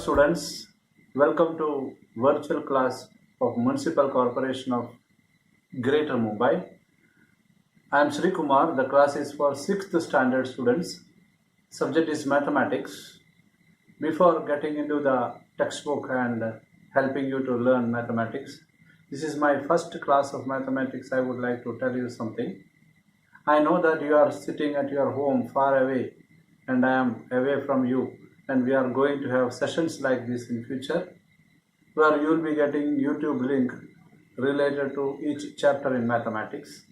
students, welcome to virtual class of Municipal Corporation of Greater Mumbai. I am Sri Kumar. The class is for 6th standard students. Subject is mathematics. Before getting into the textbook and helping you to learn mathematics, this is my first class of mathematics. I would like to tell you something. I know that you are sitting at your home far away and I am away from you, and we are going to have sessions like this in future where you will be getting YouTube link related to each chapter in mathematics.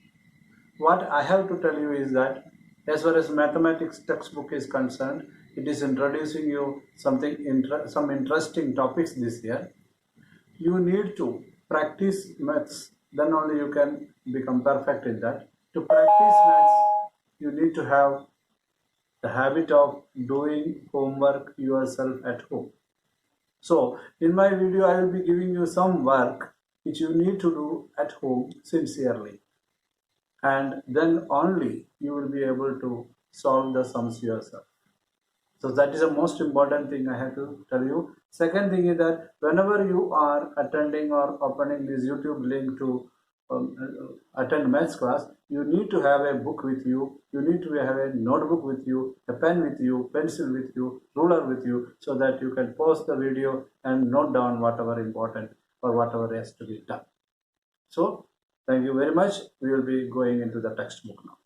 What I have to tell you is that as far as mathematics textbook is concerned, it is introducing you some interesting topics this year. You need to practice maths, then only you can become perfect in that. To practice maths, you need to have the habit of doing homework yourself at home. So in my video, I will be giving you some work which you need to do at home sincerely, and then only you will be able to solve the sums yourself. So that is the most important thing I have to tell you. Second thing is that whenever you are attending or opening this YouTube link to attend maths class, you need to have a book with you, you need to have a notebook with you, a pen with you, pencil with you, ruler with you, so that you can pause the video and note down whatever important or whatever has to be done. So thank you very much. We will be going into the textbook now.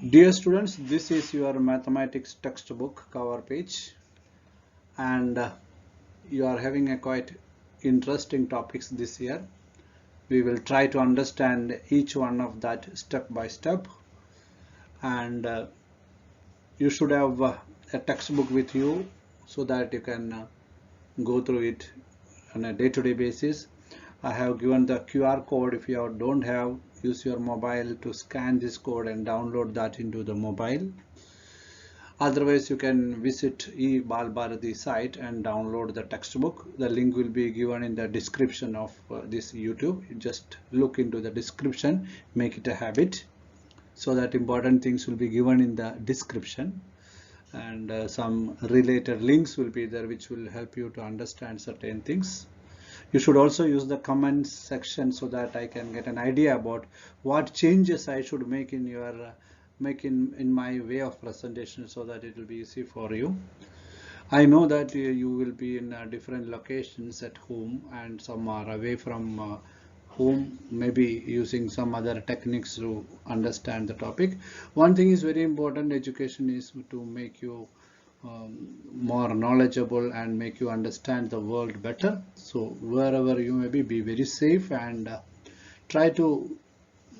Dear students, this is your mathematics textbook cover page, and you are having a quite interesting topics this year. We will try to understand each one of that step by step, and you should have a textbook with you so that you can go through it on a day-to-day basis. I have given the QR code. If you don't have, use your mobile to scan this code and download that into the mobile. Otherwise, you can visit eBalbharati site and download the textbook. The link will be given in the description of this YouTube. You just look into the description, make it a habit, so that important things will be given in the description, and some related links will be there which will help you to understand certain things. You should also use the comments section so that I can get an idea about what changes I should make in your in my way of presentation, so that it will be easy for you. I know that you will be in different locations at home, and some are away from home, maybe using some other techniques to understand the topic. One thing is very important: education is to make you more knowledgeable and make you understand the world better. So wherever you may be very safe, and try to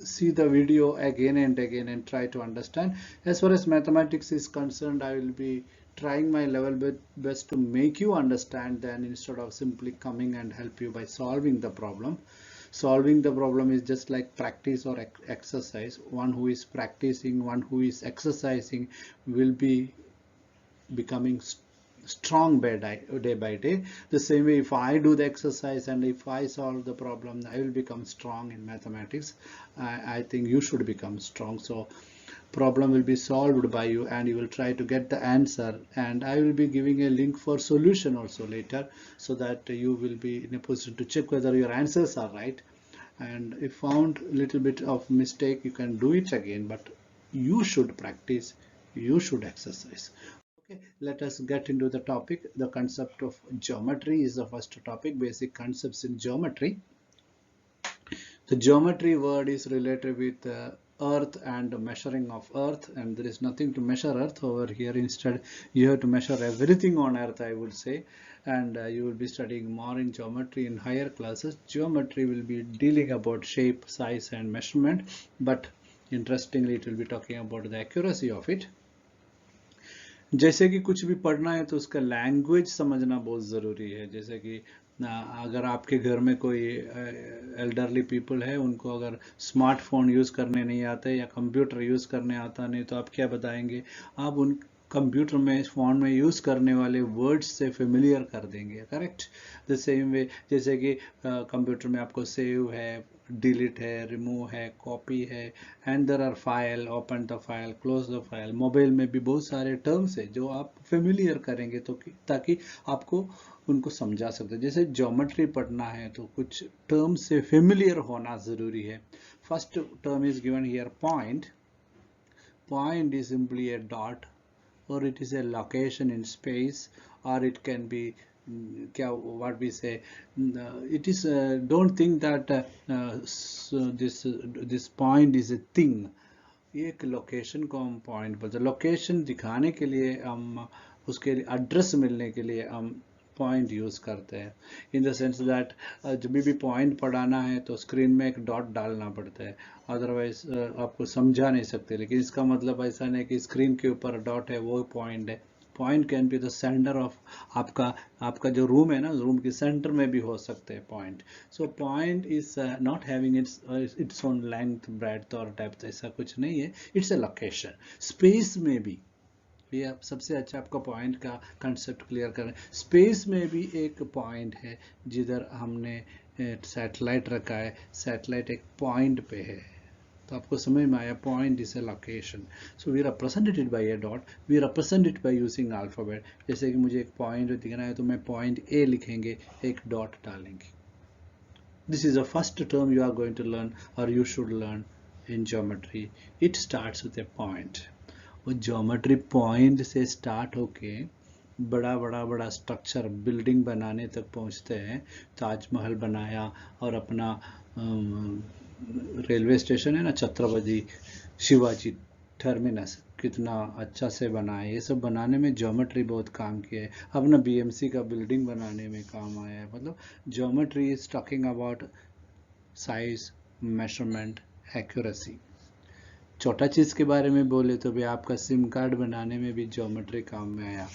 see the video again and again and try to understand. As far as mathematics is concerned, I will be trying my level best to make you understand, then instead of simply coming and help you by solving the problem. Solving the problem is just like practice or exercise. One who is practicing, one who is exercising will be becoming strong day by day. The same way, if I do the exercise and if I solve the problem, I will become strong in mathematics. I think you should become strong. So problem will be solved by you, and you will try to get the answer, and I will be giving a link for solution also later, so that you will be in a position to check whether your answers are right. And if found a little bit of mistake, you can do it again, but you should practice, you should exercise. Okay, let us get into the topic. The concept of geometry is the first topic, basic concepts in geometry. The geometry word is related with earth and measuring of earth, and there is nothing to measure earth over here. Instead, you have to measure everything on earth, I would say, and you will be studying more in geometry in higher classes. Geometry will be dealing about shape, size and measurement, but interestingly it will be talking about the accuracy of it. जैसे कि कुछ भी पढ़ना है तो उसका language समझना बहुत ज़रूरी है. जैसे कि अगर आपके घर में कोई एल्डरली पीपल है, उनको अगर स्मार्टफोन यूज़ करने नहीं आता है या कंप्यूटर यूज़ करने आता नहीं, तो आप क्या बताएंगे? आप उन कंप्यूटर में, फ़ोन में यूज़ करने वाले वर्ड्स से फेमिलियर कर देंगे. करेक्ट. द सेम वे, जैसे कि कंप्यूटर में आपको सेव है, डिलीट है, रिमूव है, कॉपी है, and there are file, open the file, close the file. Mobile में भी बहुत सारे टर्म्स है जो आप फेमिलियर करेंगे तो ताकि आपको उनको समझा सकते हैं। जैसे ज्योमेट्री पढ़ना है तो कुछ टर्म से फेमिलियर होना जरूरी है। First term is given here point. Point is simply a dot, or it is a location in space, or it can be what we say, it is don't think that so this point is a thing। एक location को हम point बोलते हैं। Location दिखाने के लिए हम उसके एड्रेस मिलने के लिए हम पॉइंट यूज करते हैं। इन द सेंस दैट जब भी पॉइंट पढ़ाना है तो स्क्रीन में एक डॉट डालना पड़ता है, अदरवाइज आपको समझा नहीं सकते। लेकिन इसका मतलब ऐसा नहीं कि स्क्रीन के ऊपर डॉट है वो पॉइंट है। Point can be the centre of आपका जो रूम है ना, रूम के सेंटर में भी हो सकते हैं point. So point is not having its own length, breadth और डेप्थ, ऐसा कुछ नहीं है। It's a location. स्पेस में भी ये आप सबसे अच्छा आपका पॉइंट का कंसेप्ट क्लियर करें। स्पेस में भी एक पॉइंट है जिधर हमने सैटेलाइट रखा है। सैटेलाइट एक पॉइंट पे है, तो आपको समझ में आया, point is a location. So we represent it by a dot, we represent it by using alphabet. जैसे कि मुझे एक पॉइंट दिखना है तो मैं पॉइंट ए लिखेंगे, एक डॉट डालेंगे। This is the first term you are going to learn और you should learn in geometry. It starts with a point. वो ज्योमेट्री पॉइंट से स्टार्ट होके बड़ा बड़ा बड़ा स्ट्रक्चर बिल्डिंग बनाने तक पहुंचते हैं। ताजमहल बनाया, और अपना रेलवे स्टेशन है ना, छत्रपति शिवाजी टर्मिनस, कितना अच्छा से बनाया। ये सब बनाने में ज्योमेट्री बहुत काम किया है। अपना बीएमसी का बिल्डिंग बनाने में काम आया है। मतलब geometry is talking about size, measurement, accuracy. छोटा चीज के बारे में बोले तो भी आपका सिम कार्ड बनाने में भी ज्योमेट्री काम में आया।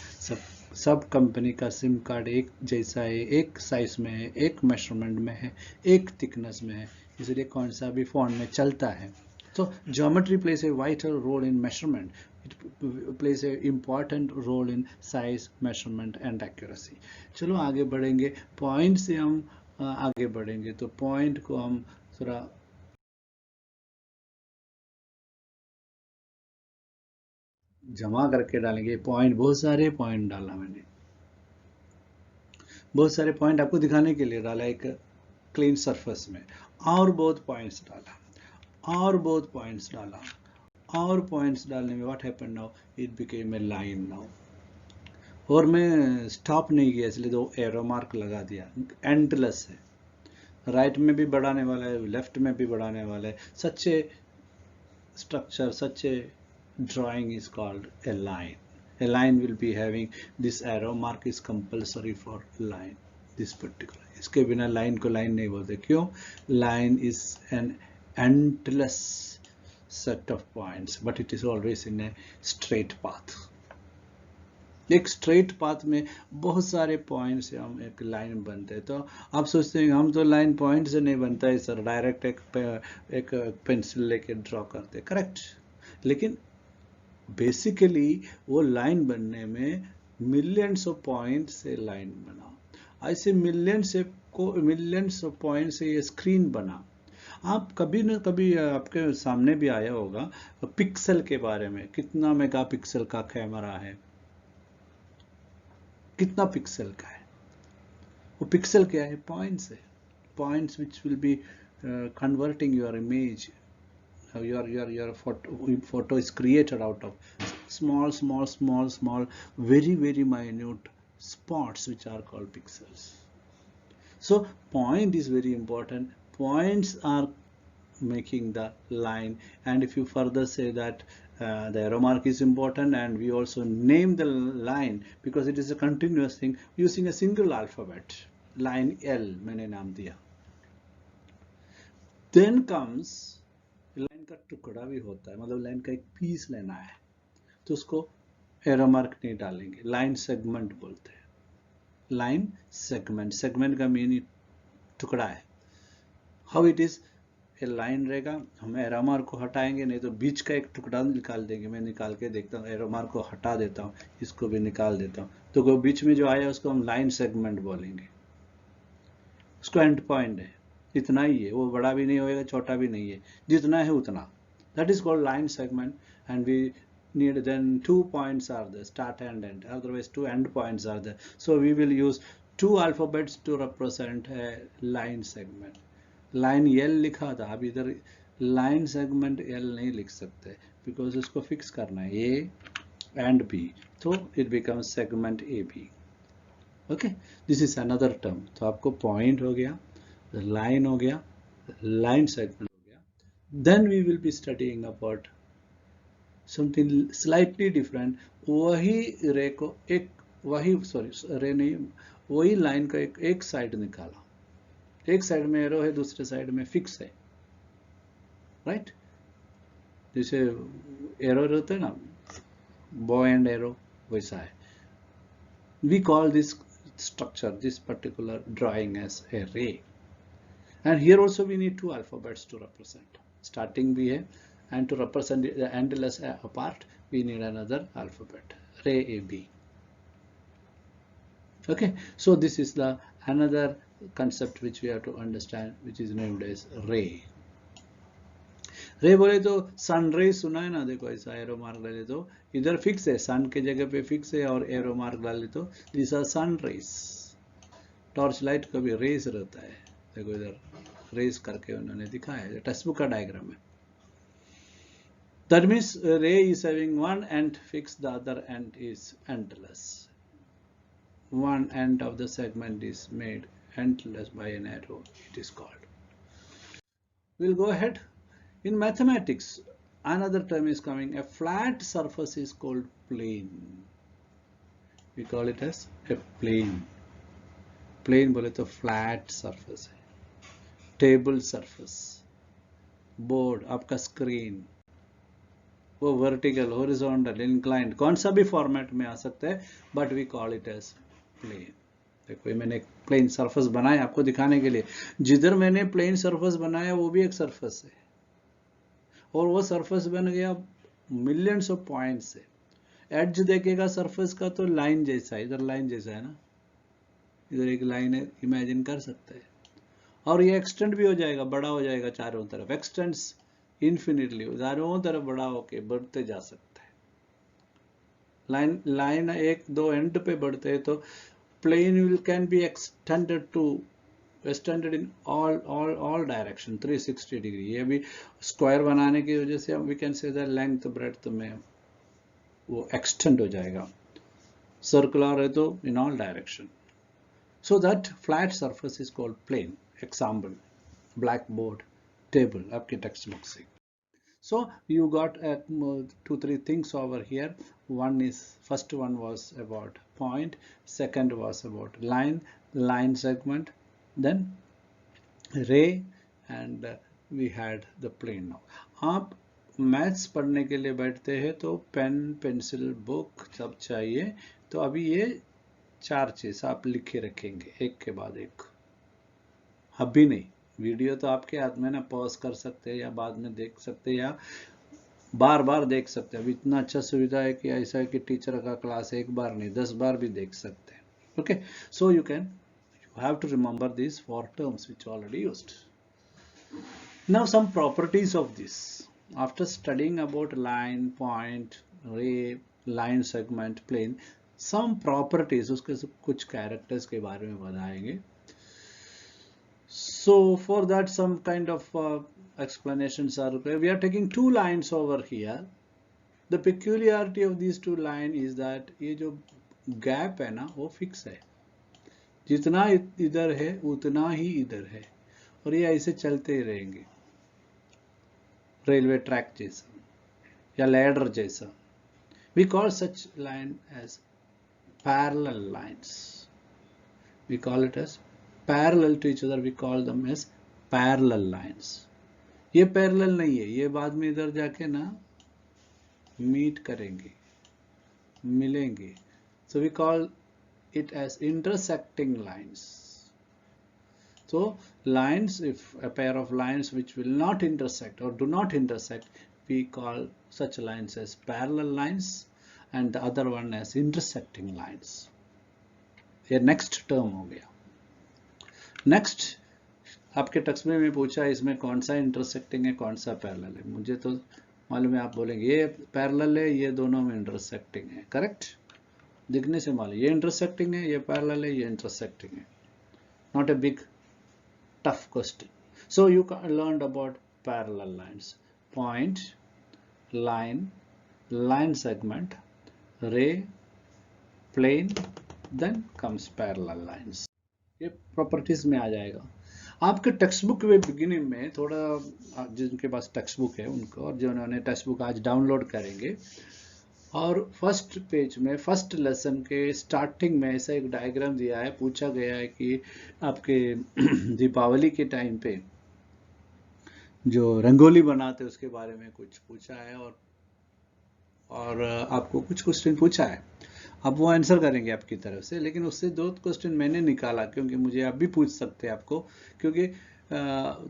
सब कंपनी का सिम कार्ड एक जैसा है, एक साइज में है, एक मेजरमेंट में है, एक थिकनेस में है, इसलिए कौन सा भी फोन में चलता है। तो geometry plays a vital role in measurement, it plays a important role in size, measurement and accuracy. चलो आगे बढ़ेंगे, पॉइंट से हम आगे बढ़ेंगे। तो पॉइंट को हम थोड़ा जमा करके डालेंगे। पॉइंट, बहुत सारे पॉइंट डाला मैंने, बहुत सारे पॉइंट आपको दिखाने के लिए डाला एक क्लीन सरफेस में, और बहुत पॉइंट्स डाला, और बहुत पॉइंट्स डाला, और पॉइंट्स डालने में what happened now, it became a line now. और मैं स्टॉप नहीं किया, इसलिए दो एरो मार्क लगा दिया। एंडलेस है, राइट में भी बढ़ाने वाला है, लेफ्ट में भी बढ़ाने वाला है। सच ए structure, such a drawing is called a line. A line will be having this arrow mark is compulsory for line, this particular। इसके बिना line को line नहीं बोलते। क्यों? Line is an endless set of points, but it is always in a straight path। एक straight path में बहुत सारे पॉइंट से हम एक लाइन बनते हैं। तो आप सोचते हैं हम तो लाइन पॉइंट से नहीं बनता है सर, डायरेक्ट एक पेंसिल लेके ड्रॉ करते, करेक्ट। लेकिन बेसिकली वो लाइन बनने में मिलियंस ऑफ पॉइंट से लाइन बना। ऐसे मिलियंस ऑफ पॉइंट से ये स्क्रीन बना। आप कभी न कभी आपके सामने भी आया होगा पिक्सल के बारे में, कितना मेगापिक्सल का कैमरा है, कितना पिक्सल का है। वो पिक्सल क्या है? पॉइंट्स है। Points which will be converting your image, your photo is created out of small very minute spots which are called pixels। So point is very important. Points are making the line, and if you further say that the arrow mark is important, and we also name the line because it is a continuous thing using a single alphabet, line L मैंने नाम दिया। then comes line का टुकड़ा भी होता है, मतलब line का एक पीस लेना है तो उसको एरो मार्क नहीं डालेंगे, लाइन सेगमेंट बोलते हैं। लाइन सेगमेंट, सेगमेंट का मीन टुकड़ा है। हाउ इट इज, ये लाइन रहेगा, हम एरो मार्क को हटाएंगे, नहीं तो बीच का एक टुकड़ा निकाल देंगे। मैं निकाल के देखता हूँ, एरो मार्क को हटा देता हूँ, इसको भी निकाल देता हूँ, तो वो बीच में जो आया उसको हम लाइन सेगमेंट बोलेंगे। उसको एंड पॉइंट है। इतना ही है, वो बड़ा भी नहीं होएगा छोटा भी नहीं है, जितना है उतना. That is called line segment, and we need then 2 points are there, start and end, otherwise 2 end points are there. So we will use 2 alphabets to represent a line segment. Line L लिखा था, अब इधर line segment L नहीं लिख सकते because इसको fix करना है A and B, so it becomes segment AB. Okay, this is another term. तो आपको point हो गया, line हो गया, line segment हो गया. Then we will be studying about something slightly different. वही रे को एक, वही सॉरी रे नहीं, वही लाइन का एक साइड निकाला, एक साइड में एरो है, दूसरे साइड में फिक्स है, राइट? जैसे एरो रहता है ना, बॉय एंड एरो, वैसा है. We call this structure, this particular drawing, as a ray. And here also we need 2 alphabets to represent. Starting भी है, and to represent the endless apart we need another alphabet, ray AB. Okay, so this is the another concept which we have to understand, which is named as ray. रे बोले तो सन रे सुना है ना, देखो ऐसा एरो मार्क डाले तो इधर फिक्स है, सन के जगह पे फिक्स है, और एरो मार्क डाले तो this are sun rays. Torch light का भी रेस रहता है, देखो इधर रेस करके उन्होंने दिखाया है, टेक्स्ट बुक का डायग्राम है. That means ray is having one end fixed, the other end is endless. One end of the segment is made endless by an arrow, it is called. We'll go ahead. In mathematics, another term is coming. A flat surface is called plane. We call it as a plane. Plane बोले तो flat surface है. Table surface, board, आपका screen, वो vertical, horizontal, inclined, कौन सा भी format में आ सकता है, but we call it as plane. देखो ये मैंने एक प्लेन सरफेस बनाया आपको दिखाने के लिए. जिधर मैंने प्लेन सरफेस बनाया वो भी एक सरफेस है, और वो सरफेस बन गया मिलियंस ऑफ पॉइंट्स से. एड्ज देखेगा सरफेस का तो लाइन जैसा है, इधर लाइन जैसा है ना, इधर एक लाइन है, इमेजिन कर सकते हैं. और ये एक्सटेंड भी हो जाएगा, बड़ा हो जाएगा चारों तरफ, एक्सटेंड्स इन्फिनिटली, चारों तरफ बड़ा होके बढ़ते जा सकता है. लाइन एक दो एंड पे बढ़ते हैं तो plane will can be extended in all direction 360 degree. ये भी स्क्वायर बनाने की वजह से we can say the length breadth में वो एक्सटेंड हो जाएगा. सर्कुलर है तो in all direction. So that flat surface is called plane. Example, blackboard, table, आपके टेक्स्ट बुक से. So you got 2-3 things over here. First one was about point, second was about line segment, then ray, and we had the plane. now आप maths पढ़ने के लिए बैठते हैं तो pen pencil book सब चाहिए. तो अभी ये 4 चीज आप लिखे रखेंगे एक के बाद एक. अभी नहीं, वीडियो तो आपके हाथ में ना, पॉज कर सकते हैं या बाद में देख सकते हैं या बार बार देख सकते हैं. अभी इतना अच्छा सुविधा है कि ऐसा है कि टीचर का क्लास एक बार नहीं 10 बार भी देख सकते हैं. Okay, so you have to remember these 4 terms which already used. Now some properties of this. After studying about line, point, ray, line segment, plane, some properties, उसके कुछ characters के बारे में बताएंगे. So for that some kind of explanations are required. We are taking 2 lines over here. The peculiarity of these 2 lines is that ये जो gap है ना वो fix है, जितना इधर है उतना ही इधर है, और ये ऐसे चलते ही रहेंगे, रेलवे ट्रैक जैसा या लैडर जैसा. We call such line as parallel lines. We call it as parallel to each other. We call them as parallel lines. ये parallel नहीं है, ये बाद में इधर जाके ना मीट करेंगे, मिलेंगे. So we call it as intersecting lines. So lines, if a pair of lines which will not intersect or do not intersect, we call such lines as parallel lines, and the other one as intersecting lines. ये next term हो गया. Next, आपके text में पूछा इसमें कौन सा intersecting है कौन सा पैरेलल है, मुझे तो मालूम है आप बोलेंगे ये पैरेलल है, ये दोनों में इंटरसेक्टिंग है, करेक्ट, दिखने से मालूम ये इंटरसेक्टिंग है, ये पैरेलल है, ये इंटरसेक्टिंग है, not a big tough question. So you learned about parallel lines, point, line, line segment, ray, plane, then comes parallel lines. ये प्रॉपर्टीज में आ जाएगा. आपके टेक्स्ट बुक में बिगिनिंग में थोड़ा, जिनके पास टेक्स्ट बुक है उनको, और जो उन्होंने टेक्स्ट बुक आज डाउनलोड करेंगे, और फर्स्ट पेज में फर्स्ट लेसन के स्टार्टिंग में ऐसा एक डायग्राम दिया है, पूछा गया है कि आपके दीपावली के टाइम पे जो रंगोली बनाते उसके बारे में कुछ पूछा है, और आपको कुछ क्वेश्चन पूछा है, अब वो आंसर करेंगे आपकी तरफ से. लेकिन उससे 2 क्वेश्चन मैंने निकाला क्योंकि मुझे अब भी पूछ सकते हैं आपको, क्योंकि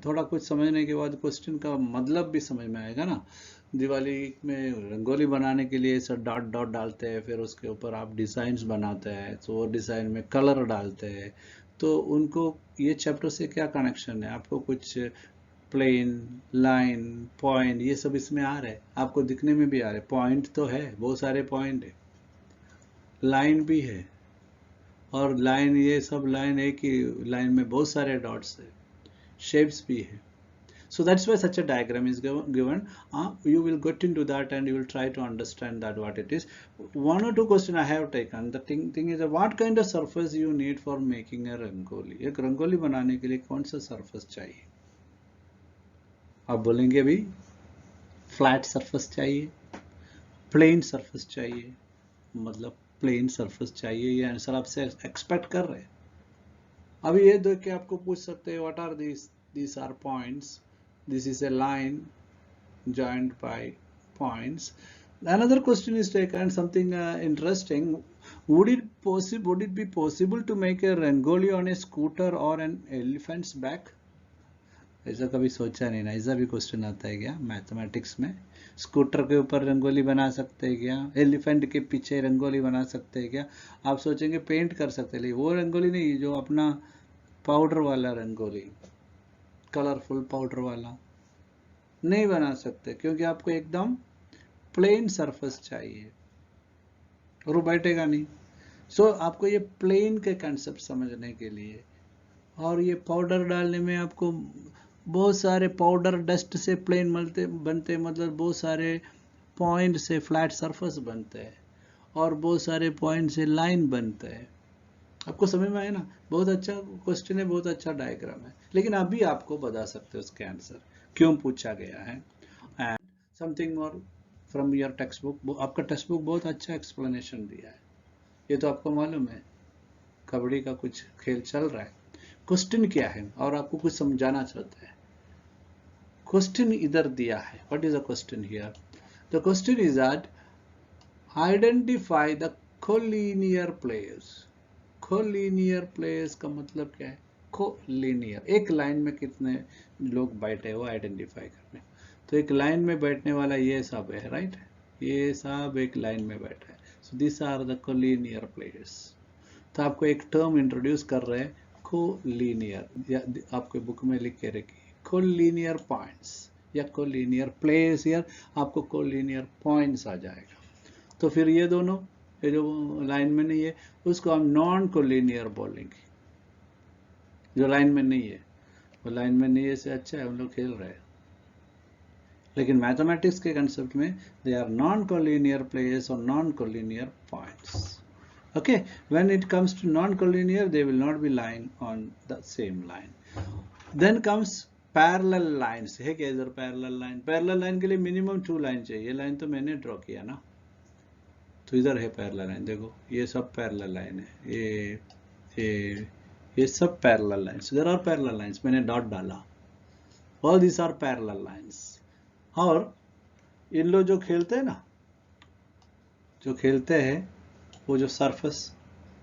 थोड़ा कुछ समझने के बाद क्वेश्चन का मतलब भी समझ में आएगा ना. दिवाली में रंगोली बनाने के लिए सब डॉट डॉट डालते हैं, फिर उसके ऊपर आप डिजाइन्स बनाते हैं, तो वो डिजाइन में कलर डालते हैं, तो उनको ये चैप्टर से क्या कनेक्शन है, आपको कुछ प्लेन, लाइन, पॉइंट, ये सब इसमें आ रहा है, आपको दिखने में भी आ रहा है. पॉइंट तो है, बहुत सारे पॉइंट है, लाइन भी है, और लाइन, ये सब लाइन एक ही लाइन में बहुत सारे डॉट्स है, शेप्स भी है. So that's why such a diagram is given. You will get into that and you will try to understand that what it is. 1 or 2 question I have taken. The thing is that what kind of surface you need for making a rangoli. एक रंगोली बनाने के लिए कौन सा surface चाहिए? आप बोलेंगे अभी फ्लैट सरफेस चाहिए, प्लेन सरफेस चाहिए, मतलब प्लेन सरफेस चाहिए, ये आंसर आपसे एक्सपेक्ट कर रहे हैं. अभी ये देख के आपको पूछ सकते हैं what are these are points, this is a line joined by points. Another question is taken, something interesting. Would it be possible to make a rangoli on a scooter or an elephant's back? ऐसा कभी सोचा नहीं ना, ऐसा भी question आता है क्या मैथमेटिक्स में? स्कूटर के ऊपर रंगोली बना सकते हैं क्या? एलिफेंट के पीछे रंगोली बना सकते हैं क्या? आप सोचेंगे पेंट कर सकते हैं, लेकिन वो रंगोली नहीं, जो अपना पाउडर वाला रंगोली, कलरफुल पाउडर वाला नहीं बना सकते, क्योंकि आपको एकदम प्लेन सरफेस चाहिए और वो बैठेगा नहीं. सो आपको ये प्लेन के कंसेप्ट समझने के लिए, और ये पाउडर डालने में आपको बहुत सारे पाउडर डस्ट से प्लेन बनते, मतलब बहुत सारे पॉइंट से फ्लैट सरफेस बनते हैं, और बहुत सारे पॉइंट से लाइन बनते हैं. आपको समझ में आया ना? बहुत अच्छा क्वेश्चन है, बहुत अच्छा डायग्राम है, लेकिन अभी आपको बता सकते हो उसके आंसर क्यों पूछा गया है. And something more from your text book. आपका टेक्स्ट बुक बहुत अच्छा एक्सप्लेनेशन दिया है, ये तो आपको मालूम है कबड्डी का कुछ खेल चल रहा है. क्वेश्चन क्या है और आपको कुछ समझाना चाहते हैं. क्वेश्चन इधर दिया है. What is the question here? The question is that identify the collinear players. Collinear players का मतलब क्या है? कोलिनियर, एक लाइन में कितने लोग बैठे वो आइडेंटिफाई करने. तो एक लाइन में बैठने वाला ये सब है, राइट, ये सब एक लाइन में बैठा है. So this are the collinear players. तो आपको एक टर्म इंट्रोड्यूस कर रहे हैं, कोलिनियर, या आपके बुक में लिख के रखिए कोलिनियर पॉइंट्स या कोलिनियर प्लेयर्स. यार आपको कोलिनियर पॉइंट्स आ जाएगा. तो फिर ये दोनों, ये जो लाइन में नहीं है उसको हम नॉन कोलिनियर बोलेंगे. जो लाइन में नहीं है, वो लाइन में नहीं है से अच्छा है हम लोग खेल रहे हैं. लेकिन मैथमेटिक्स के कंसेप्ट में they are non collinear players और non collinear points. Okay, when it comes to non-collinear, they will not be lying on the same line. Then comes parallel lines. है क्या इधर parallel line? Parallel line के लिए minimum 2 line चाहिए. ये line तो मैंने ड्रॉ किया ना, तो इधर है parallel line. देखो ये सब parallel line है, ये सब parallel lines. There are parallel lines. मैंने डॉट डाला. All these are parallel lines. और इन लोग जो खेलते हैं ना, जो खेलते हैं वो जो सरफेस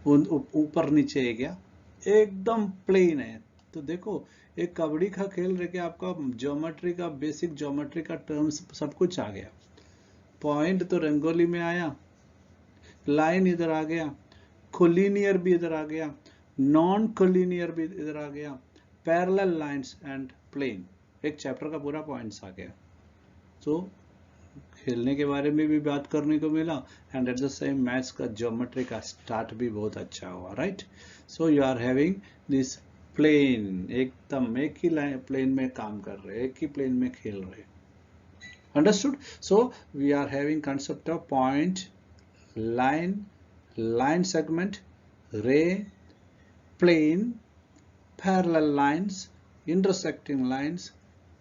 ऊपर नीचे है क्या, एकदम प्लेन है. तो देखो एक कबड्डी का खेल रहे, आपका ज्योमेट्री का, बेसिक ज्योमेट्री का टर्म्स सब कुछ आ गया. पॉइंट तो रंगोली में आया, लाइन इधर आ गया, कोलिनियर भी इधर आ गया, नॉन कोलिनियर भी इधर आ गया, पैरेलल लाइंस एंड प्लेन, एक चैप्टर का पूरा पॉइंट्स आ गया। तो खेलने के बारे में भी बात करने को मिला and at the same maths का ज्योमेट्री का स्टार्ट भी बहुत अच्छा हुआ, right. So you are having this plane, एकदम एक ही लाइन प्लेन में काम कर रहे, एक ही प्लेन में खेल रहे, understood। So we are having concept of point, line, line segment, ray, plane, parallel lines, intersecting lines.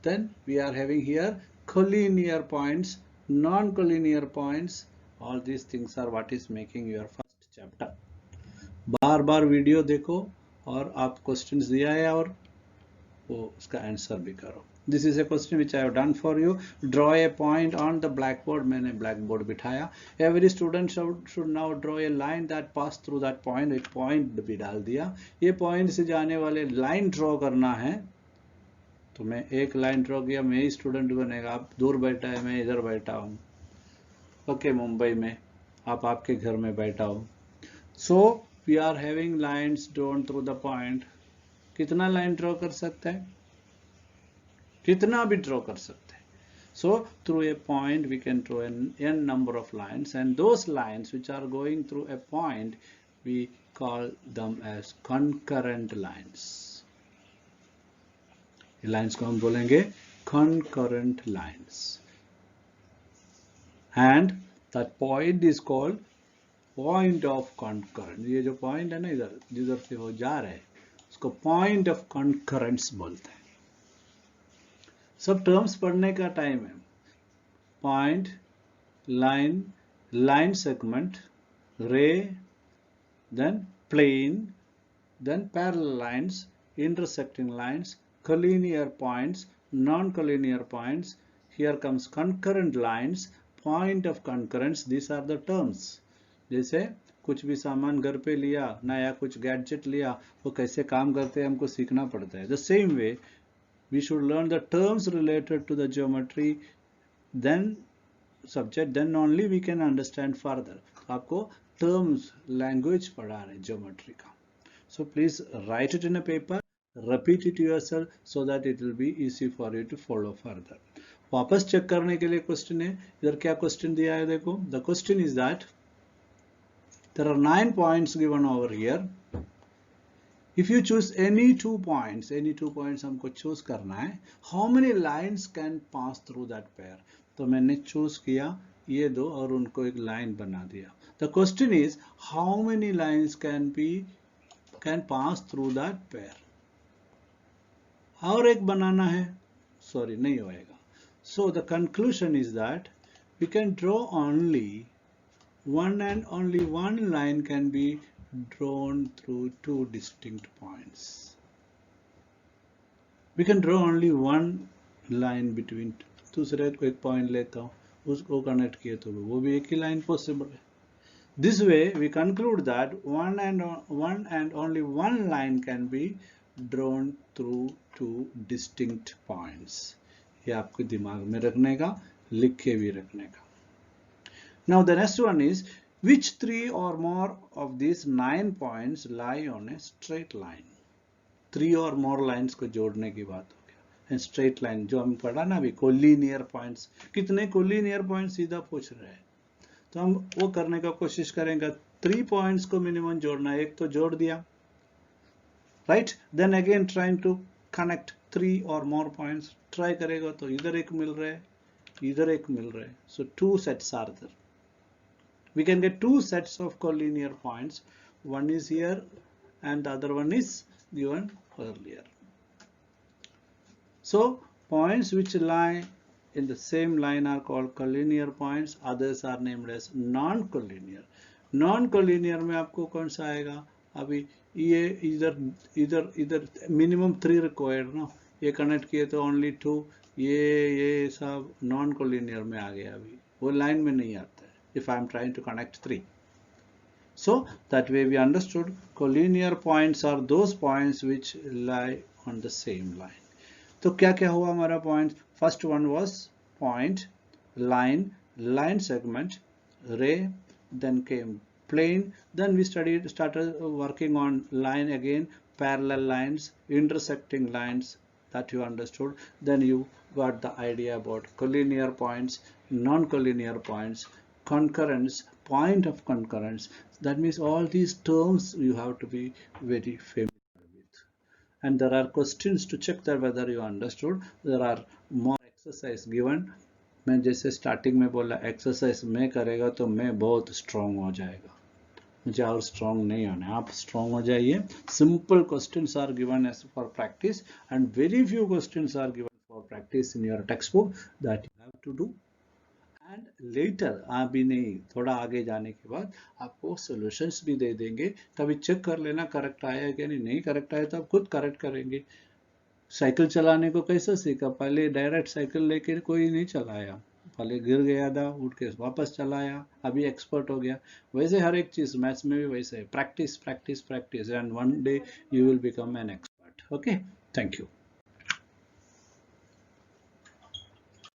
Then we are having here collinear points, non-collinear points. All these things are what is making your first chapter। Bar bar video देखो और आप questions दिया है और वो उसका answer भी करो। This is a question which I have done for you. Draw a point on the blackboard। मैंने blackboard बिठाया। Every student should now draw a line that pass through that point। एक point भी डाल दिया। ये point से जाने वाले line draw करना है। तो मैं एक line draw किया, मैं ही student बनेगा। आप दूर बैठा है, मैं इधर बैठा हूँ, ओके, मुंबई में, आप आपके घर में बैठा हो। So we are having lines drawn through the point। कितना लाइन ड्रॉ कर सकता है? कितना भी ड्रॉ कर सकते हैं। So through a point we can draw n number of lines, and those lines which are going through a point we call them as concurrent lines। ये lines को हम बोलेंगे concurrent lines, and that point is called point of concurrence। ये जो point है ना, इधर जिधर से वो जा रहे हैं उसको point of concurrence बोलते हैं। सब टर्म्स पढ़ने का टाइम है। Point, line, line segment, ray, then plane, then parallel lines, intersecting lines, collinear points, non-collinear points, here comes concurrent lines, point of concurrence। these are the terms। जैसे कुछ भी सामान घर पे लिया, नया कुछ गैजेट लिया, वो कैसे काम करते हैं हमको सीखना पड़ता है। the same way we should learn the terms related to the geometry, then subject, then only we can understand further। आपको terms language पढ़ा रहे geometry का। so please write it in a paper, repeat it yourself so that it will be easy for you to follow further। वापस check करने के लिए question है, इधर क्या क्वेश्चन दिया है देखो। the question is that there are 9 points given over here। if you choose any 2 points हमको चूज करना है, how many lines can pass through that pair। तो मैंने चूज किया ये दो और उनको एक लाइन बना दिया। the question is how many lines can pass through that pair। और एक बनाना है, सॉरी नहीं होएगा। so the conclusion is that we can draw only one, and only one line can be drawn through 2 distinct points। we can draw only one line between, दूसरे को एक point लेता हूँ, उसको कनेक्ट किए तो वो भी एक ही लाइन पॉसिबल है। this way we conclude that one and only one line can be drawn through 2 distinct points। ये आपके दिमाग में रखने का, लिख के भी रखने का। now the next one is which 3 or more of these 9 points lie on a straight line। 3 और more lines को जोड़ने की बात हो गया। स्ट्रेट लाइन जो हम पढ़ा ना अभी, कोलिनियर पॉइंट्स, कितने कोलिनियर पॉइंट्स सीधा पूछ रहे हैं, तो हम वो करने का कोशिश करेंगे। 3 पॉइंट्स को मिनिमम जोड़ना है, एक तो जोड़ दिया, right. Then again trying to connect 3 और मोर पॉइंट्स, ट्राई करेगा तो इधर एक मिल रहा है, इधर एक मिल रहा है। So 2 sets are there. we can get 2 sets of collinear points, one is here and the other one is given earlier। so points which lie in the same line are called collinear points, others are named as non-collinear। non-collinear में आपको कौन सा आएगा, अभी ये इधर minimum 3 required ना, ये कनेक्ट किए तो ओनली 2, ये सब नॉन कोलिनियर में आ गया, अभी वो लाइन में नहीं आता है if I am trying to connect 3। so that way we understood collinear points are those points which lie on the same line। तो क्या क्या हुआ हमारा point? First one was point, line, line segment, ray, then came plane, then we started working on line again, parallel lines, intersecting lines, that you understood. Then you got the idea about collinear points, non-collinear points, concurrence, point of concurrence. That means all these terms you have to be very familiar with. And there are questions to check that whether you understood. There are more exercise given. मैं जैसे starting में बोला exercise मैं करेगा तो मैं बहुत strong हो जाएगा, मुझे और स्ट्रॉन्ग नहीं होना है, आप स्ट्रॉन्ग हो जाइए. Simple questions are given as for practice and very few questions are given for practice in your text book that you have to do. And later अभी नहीं, थोड़ा आगे जाने के बाद आपको सॉल्यूशंस भी दे देंगे, तभी चेक कर लेना करेक्ट आया कि नहीं करेक्ट आया तो आप खुद करेक्ट करेंगे. साइकिल चलाने को कैसे सीखा, पहले डायरेक्ट साइकिल लेके कोई नहीं चलाया, पहले गिर गया था, उठ के वापस चलाया, अभी एक्सपर्ट हो गया. वैसे हर एक चीज मैथ्स में भी वैसे है, practice practice practice and one day you will become an expert. Okay, thank you.